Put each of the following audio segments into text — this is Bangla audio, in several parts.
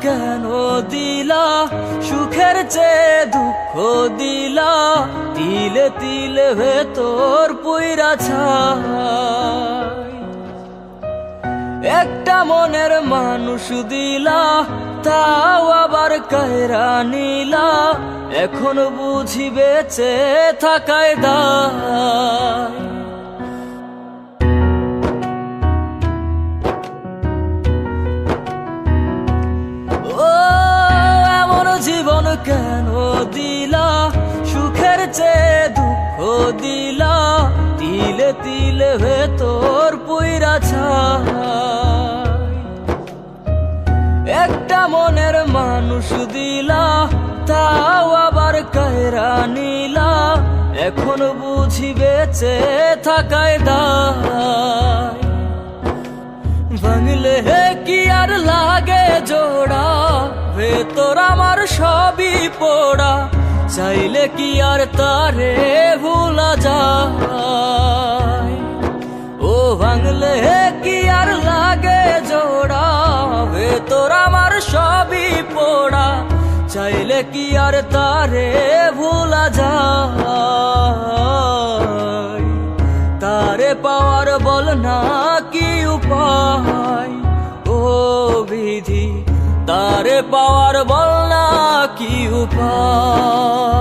কেন দিলা, সুখের চেয়ে দুঃখ দিলা, তিলে তিলে ভেতর পুইরা ছাই। একটা মনের মানুষ দিলা, তাও আবার কায়রা নিলা, এখন বুঝি বেঁচে থাকায় দায়। জীবন কেন দিলা, সুখের চেয়ে দুঃখ দিলা, তিলে তিলে ভেতর পুইরা ছাই। একটা মনের মানুষ দিলা, তাও আবার কায়রা নিলা, এখন বুঝি বেঁচে থাকায় দায়। ভাঙলে কি আর লাগে জোড়া, ভেতর আমার সবই পোড়া, চাইলে কি আর তারে ভুলা যায়। ও ভাঙলে কি আর লাগে জোড়া, ভেতর আমার সবই পোড়া, চাইলে কি আর তারে ভুলা যায়। তারে পাওয়ার বল না কি উপায়, ও বিধি তারে পাওয়ার বল না কি উপায়।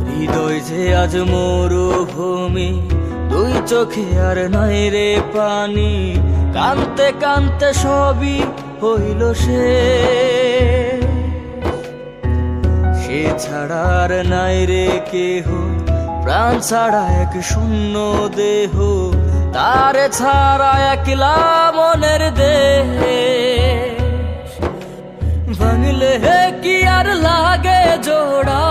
হৃদয় যে আজ মরুভূমি, দুই চোখে আর নাই রে পানি, কানতে কানতে সবই হইল সে ছাড়া আর নাই রে কেহ, প্রাণ ছাড়া এক শূন্য দেহ, তারে ছাড়া একলা মনের দেহ। ভাঙলে কি আর লাগে জোড়া,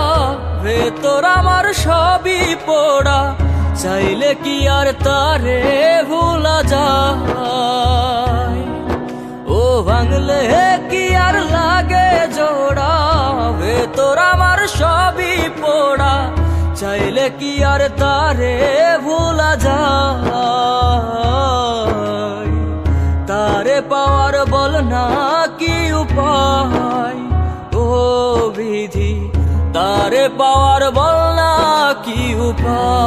ভেতর আমার সবই পোড়া, চাইলে কি আর তারে ভুলা যায়। ও ভাঙলে কি আর লাগে জোড়া, ভেতর আমার সবই পোড়া, চাইলে কি আর তারে ভুলা যায়। তারে পাওয়ার বল না কি উপায়, ও বিধি তারে পাওয়ার বল না কি উপায়।